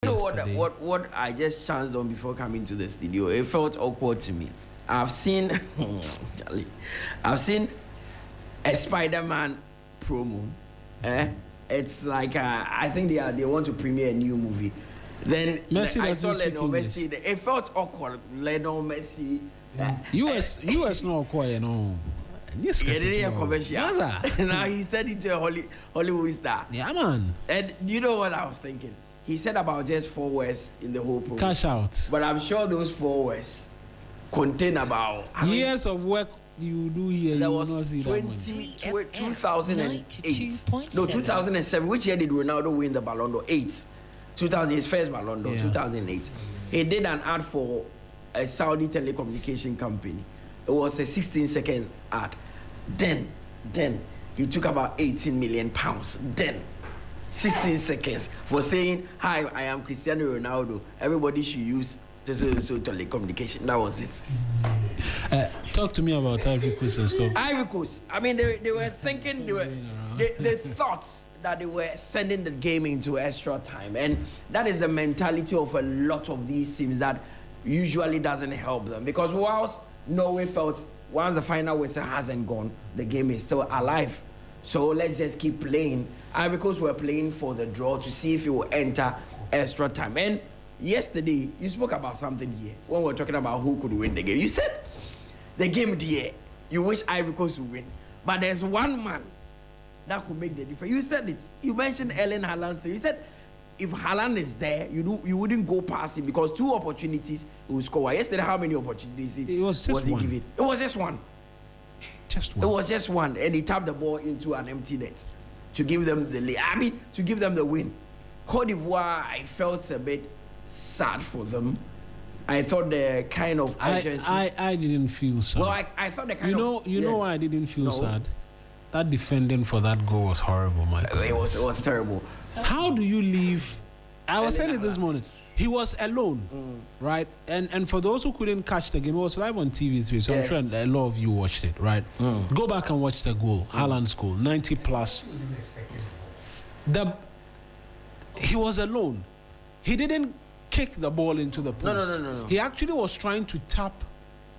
You know yesterday. what I just chanced on before coming to the studio. It felt awkward to me. I've seen Charlie, I've seen a Spider-Man promo. It's like I think they want to premiere a new movie. Then Messi I saw doesn't speak Lionel English. Messi. It felt awkward. Lionel Messi. US no quiet no. Yes, Yeah, they didn't commercial. Now he said it to a Hollywood star. Yeah, man. And you know what I was thinking? He said about just 4 words in the whole program. Cash out. But I'm sure those 4 words contain about Years of work you do here. there You was will not see 2008. No, 2007. Which year did Ronaldo win the Ballon d'Or? 8. 2000, his first Ballon d'Or, 2008. He did an ad for a Saudi telecommunication company. It was a 16-second ad. Then he took about 18 million pounds. Then 16 seconds for saying, "Hi, I am Cristiano Ronaldo. Everybody should use so telecommunication." That was it. Talk to me about Ivory Coast and stuff. Ivory Coast. I mean, they were thinking, they thought that they were sending the game into extra time, and that is the mentality of a lot of these teams that usually doesn't help them, because whilst Norway felt once the final whistle hasn't gone, the game is still alive. So let's just keep playing. Ivory Coast were playing for the draw to see if it will enter extra time. And yesterday, you spoke about something here when we were talking about who could win the game. You said the game there, you wish Ivory Coast would win. But there's one man that could make the difference. You said it. You mentioned Erling Haaland. You said if Haaland is there, you wouldn't go past him because 2 opportunities he will score. Yesterday, how many opportunities it was he given? It was just one. Just one. It was just one, and he tapped the ball into an empty net to give them the lead. I mean, to give them the win. Côte d'Ivoire, I felt a bit sad for them. I thought the kind of urgency. I didn't feel sad. Well, I thought the kind of. You know why I didn't feel sad? That defending for that goal was horrible, my God. It was terrible. How do you leave? I was saying it this morning. He was alone, right? And for those who couldn't catch the game, it was live on TV3, so I'm sure a lot of you watched it, right? Go back and watch the goal, Haaland's goal, 90 plus. He was alone. He didn't kick the ball into the post. No. He actually was trying to tap.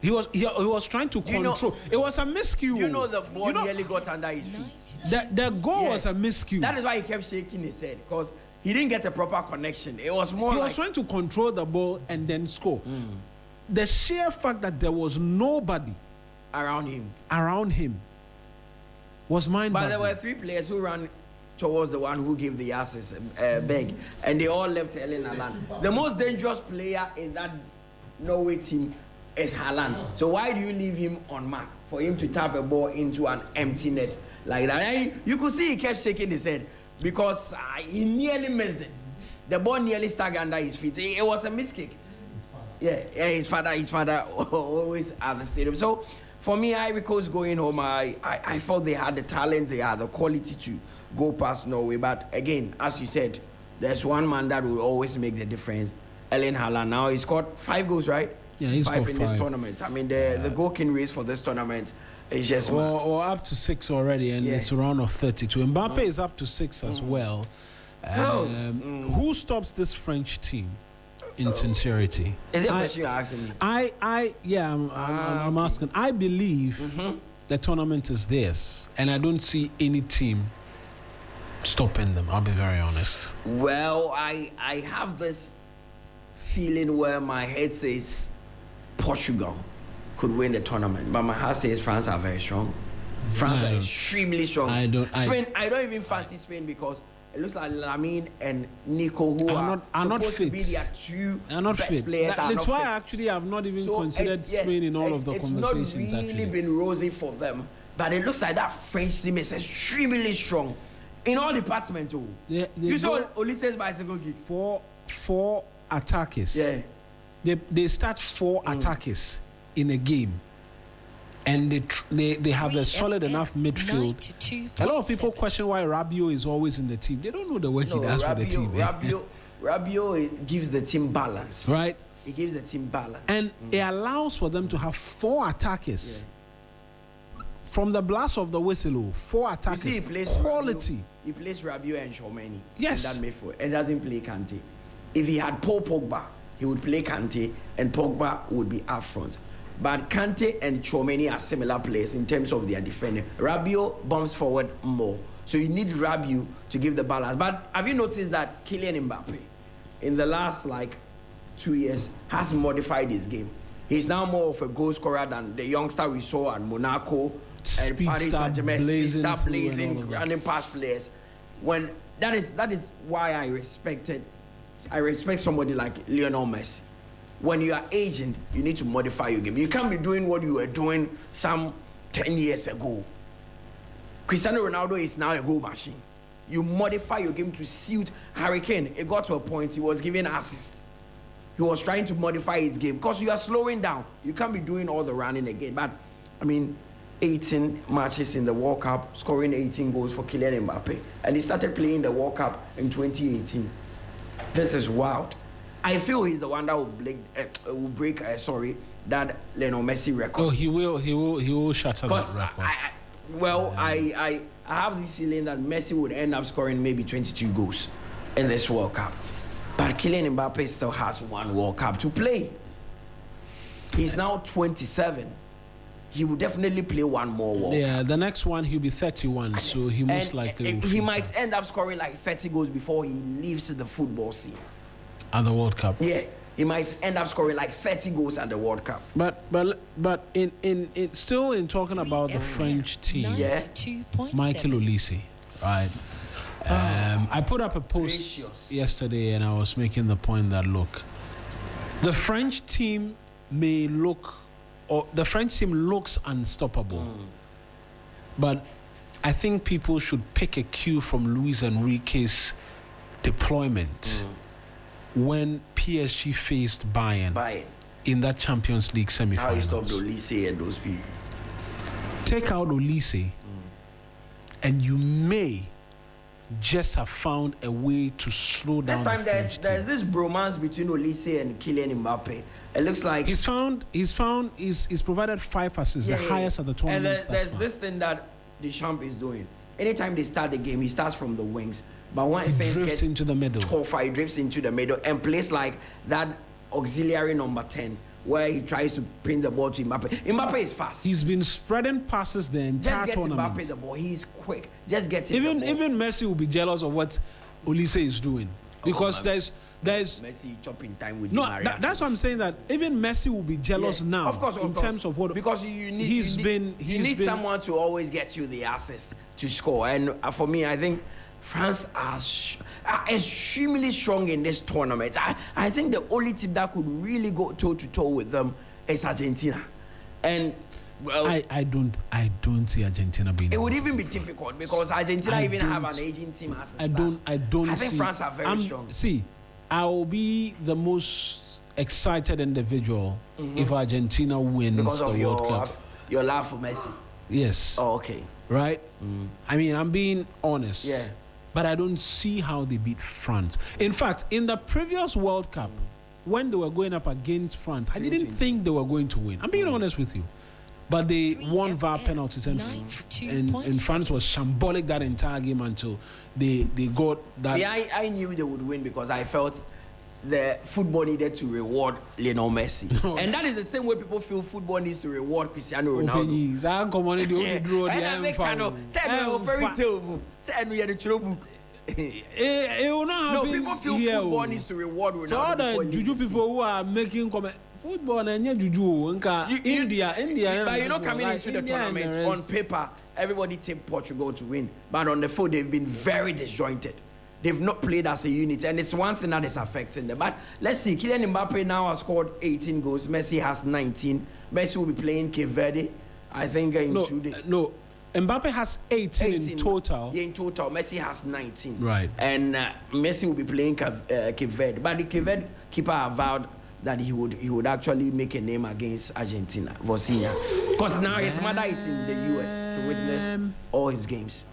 He was trying to control. It was a miscue. You know the ball nearly got under his feet. The goal was a miscue. That is why he kept shaking his head, because he didn't get a proper connection. It was more. He was trying to control the ball and then score. The sheer fact that there was nobody around him was mind-boggling. But there were 3 players who ran towards the one who gave the assist, beg, and they all left Erling Haaland. The most dangerous player in that Norway team is Haaland. So why do you leave him on mark for him to tap a ball into an empty net like that? And you could see he kept shaking his head because he nearly missed it. The ball nearly stuck under his feet. It was a miskick. His father always at the stadium. So for me, Ivory Coast going home, I felt they had the talent, they had the quality to go past Norway. But again, as you said, there's one man that will always make the difference. Erling Haaland. Now he scored 5 goals, right? Yeah, he's got 5 in this tournament. I mean, the goal king race for this tournament is just or up to 6 already, and it's a round of 32. Mbappé is up to 6 as well. Who stops this French team? In sincerity, is it a question you're asking me? I'm asking. I believe the tournament is theirs, and I don't see any team stopping them. I'll be very honest. Well, I have this feeling where my head says Portugal could win the tournament, but my heart says France are very strong. France are extremely strong. Spain, I don't even fancy Spain because it looks like Lamine and Nico, who are not supposed to be their 2 best players. That's why actually I've not even considered Spain in all of the conversations. It's not really been rosy for them, but it looks like that French team is extremely strong in all departments. You saw Olise's bicycle kick. 4 attackers. Yeah. They start 4 attackers in a game. And they have a solid enough midfield. A lot of people question why Rabiot is always in the team. They don't know the work he does for the team. Rabiot gives the team balance. Right? He gives the team balance. And it allows for them to have 4 attackers. Yeah. From the blast of the whistle, 4 attackers. You see, he plays quality. He plays Rabiot and Tchouaméni. Yes. In that midfield. And doesn't play Kante. if he had Paul Pogba, he would play Kante and Pogba would be up front. But Kante and Tchouaméni are similar players in terms of their defending. Rabiot bumps forward more. So you need Rabiot to give the balance. But have you noticed that Kylian Mbappé, in the last 2 years, has modified his game? He's now more of a goal scorer than the youngster we saw at Monaco and Paris Saint-Germain. Start blazing, running past players. When that is why I respect somebody like Lionel Messi. When you are aging, you need to modify your game. You can't be doing what you were doing some 10 years ago. Cristiano Ronaldo is now a goal machine. You modify your game to suit Harry Kane. It got to a point he was giving assists. He was trying to modify his game because you are slowing down. You can't be doing all the running again. But, 18 matches in the World Cup, scoring 18 goals for Kylian Mbappé. And he started playing the World Cup in 2018. This is wild. I feel he's the one that will break that Lionel Messi record. Oh, he will shatter that record. I have this feeling that Messi would end up scoring maybe 22 goals in this World Cup. But Kylian Mbappé still has one World Cup to play. He's now 27. He will definitely play one more World Cup. Yeah, the next one he'll be 31, so he most likely will. He might end up scoring 30 goals before he leaves the football scene. At the World Cup. Yeah, he might end up scoring 30 goals at the World Cup. But in still in talking about the French team, Michael Olise, right? I put up a post yesterday and I was making the point that look, the French team looks unstoppable, but I think people should pick a cue from Luis Enrique's deployment. When PSG faced Bayern in that Champions League semi-finals. How you stopped Olise and those people? Take out Olise, and you may just have found a way to slow down. There's this bromance between Olise and Kylian Mbappé. It looks like he's provided 5 assists, the highest at the tournament. And there's this thing that Deschamps is doing. Anytime they start the game, he starts from the wings. But when he drifts into the middle. Tougher, he drifts into the middle and plays like that auxiliary number 10, where he tries to pin the ball to Mbappé. Mbappé is fast. He's been spreading passes the entire tournament. Just get Mbappé the ball. He's quick. Just get him the ball. Even Messi will be jealous of what Olise is doing. Because there's Messi chopping time with Di Maria. That's what I'm saying, that even Messi will be jealous now. Of course, terms of what, because you need someone to always get you the assist to score. And for me, I think France are extremely strong in this tournament. I think the only team that could really go toe to toe with them is Argentina. And I don't see Argentina being. It would even be difficult because Argentina have an aging team. I think France are very strong. See, I will be the most excited individual if Argentina wins because the World Cup. Your love for Messi. Yes. Oh, okay. Right. I'm being honest. Yeah. But I don't see how they beat France. In fact, in the previous World Cup, when they were going up against France, I didn't think they were going to win. I'm being honest with you. But they won via penalties, and France was shambolic that entire game until they got that. Yeah, I knew they would win because I felt the football needed to reward Lionel Messi. And that is the same way people feel football needs to reward Cristiano Ronaldo. No, people feel football needs to reward Ronaldo. So all the juju people who are making comment, football and juju, India. But coming into the tournament, on paper, everybody take Portugal to win. But on the field, they've been very disjointed. They've not played as a unit, and it's one thing that is affecting them. But let's see, Kylian Mbappé now has scored 18 goals. Messi has 19. Messi will be playing Cabo Verde, I think, in 2 days. No, Mbappé has 18 in total. Yeah, in total. Messi has 19. Right. And Messi will be playing Cabo Verde. But the Cabo Verde keeper vowed that he would actually make a name against Argentina, Vosinia. Because now his mother is in the US to witness all his games.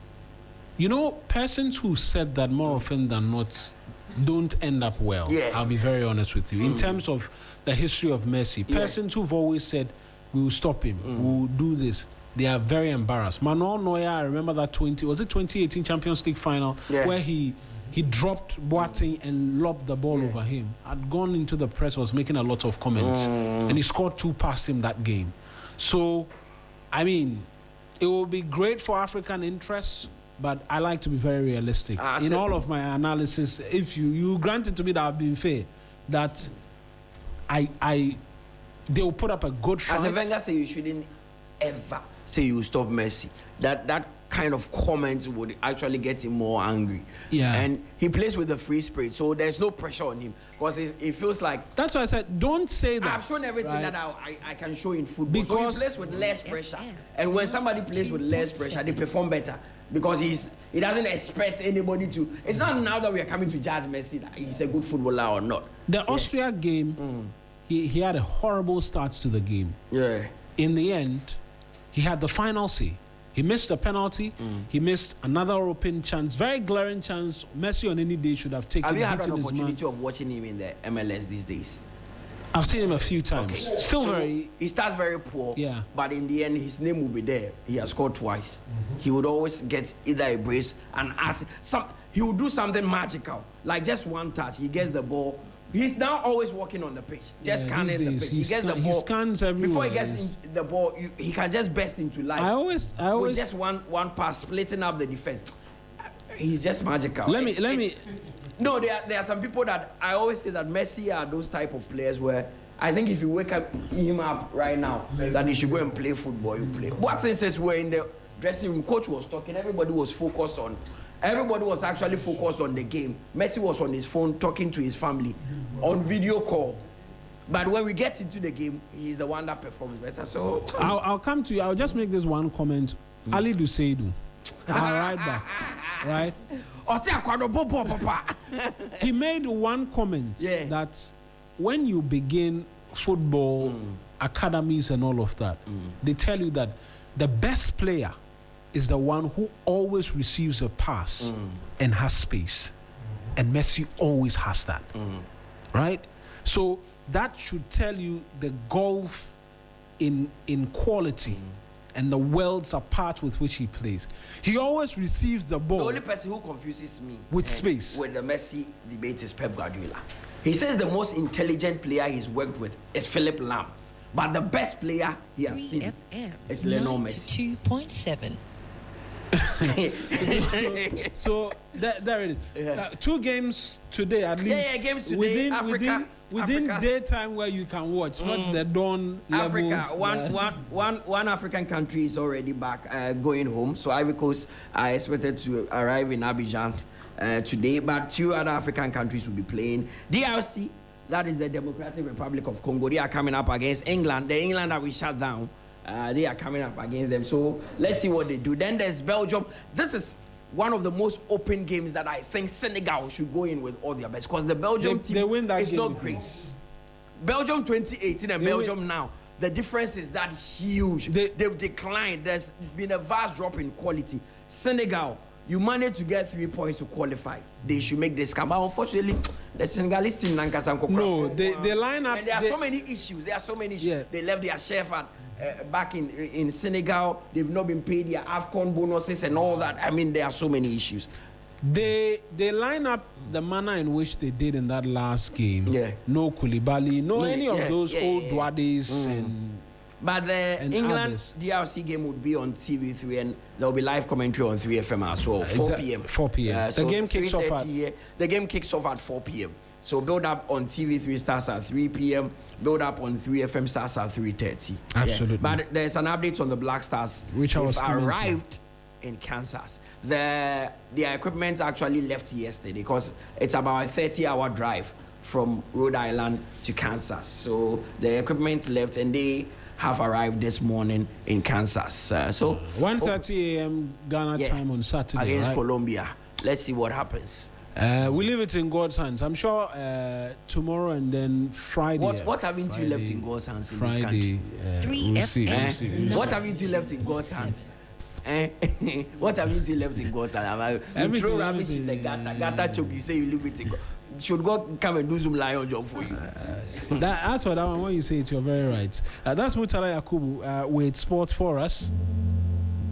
Persons who said that more often than not don't end up well. Yeah. I'll be very honest with you. In terms of the history of Messi, persons who've always said, we will stop him, we will do this, they are very embarrassed. Manuel Neuer, I remember that 2018 Champions League final where he he dropped Boateng and lobbed the ball over him. Had gone into the press, was making a lot of comments, and he scored 2 past him that game. So, I mean, it will be great for African interests, but I like to be very realistic. In all of my analysis, if you granted to me that I've been fair, that they will put up a good fight. As a Wenger say, you shouldn't ever say you stop Messi. That kind of comment would actually get him more angry. Yeah. And he plays with the free spirit, so there's no pressure on him because it feels like. That's why I said, don't say that. I've shown everything that I can show in football. Because so he plays with less pressure, and when somebody plays with less pressure, they perform better because he doesn't expect anybody to. It's not now that we are coming to judge Messi that he's a good footballer or not. The Austria game, he had a horrible start to the game. Yeah. In the end, he had the final say. He missed a penalty. He missed another open chance, very glaring chance. Messi on any day should have taken. Have you had an opportunity of watching him in the MLS these days? I've seen him a few times. Okay. Still so very. He starts very poor. Yeah. But in the end, his name will be there. He has scored twice. He would always get either a brace and he would do something magical, like just one touch. He gets the ball. He's now always walking on the pitch, just scanning the pitch. He gets the ball. He scans everywhere. Before he gets the ball, he can just burst into life. I always with just one pass, splitting up the defense. He's just magical. Let me. No, there are some people that I always say that Messi are those type of players where I think if you wake him up right now, that he should go and play football, you play. What since we're in the dressing room, coach was talking, everybody was actually focused on the game. Messi was on his phone talking to his family on video call. But when we get into the game, he's the one that performs better. So I'll come to you. I'll just make this one comment. Ali Duseidu, right back, right? He made one comment that when you begin football academies and all of that, they tell you that the best player is the one who always receives a pass and has space. And Messi always has that. Right? So that should tell you the gulf in quality and the worlds apart with which he plays. He always receives the ball. The only person who confuses me with space with the Messi debate is Pep Guardiola. He says the most intelligent player he's worked with is Philip Lahm. But the best player he has seen is Lionel Messi. 92.7. So there it is. 2 games today at least. Yeah, games today. Within daytime where you can watch, not the dawn levels. Africa, one African country is already back, going home. So Ivory Coast are expected to arrive in Abidjan today, but 2 other African countries will be playing. DRC, that is the Democratic Republic of Congo. They are coming up against England. The England that we shut down. They are coming up against them. So let's see what they do. Then there's Belgium. This is one of the most open games that I think Senegal should go in with all their best because the Belgium team is not great. Belgium 2018 and Belgium now, the difference is that huge. They've declined. There's been a vast drop in quality. Senegal, you managed to get 3 points to qualify. They should make this come. But unfortunately, the Senegalese team no, they line up. And there are so many issues. Yeah. They left their chef back in Senegal. They've not been paid their AFCON bonuses and all that. I mean, there are so many issues. They line up the manner in which they did in that last game. Yeah. No Koulibaly, any of those old Douades But the England DRC game would be on TV3 and there will be live commentary on 3FM as well, 4 p.m. 4 p.m. The game kicks off at... The game kicks off at 4 p.m. So build up on TV3 starts at 3 p.m. Build up on 3FM starts at 3:30. Absolutely. Yeah. But there's an update on the Black Stars. Which I was arrived in Kansas. Their equipment actually left yesterday because it's about a 30-hour drive from Rhode Island to Kansas. So the equipment left and they have arrived this morning in Kansas. So 1:30 a.m. Ghana time on Saturday against Colombia. Let's see what happens. We leave it in God's hands. I'm sure tomorrow and then Friday. What haven't you left in God's hands in this country? We'll see. What haven't you left in God's hands? What haven't you left in God's hands? You throw rubbish in the gutter choke. You say you leave it in God. Should God come and do some lion job for you? As for that one, when you say it, you're very right. That's Mutala Yakubu with Sports for us.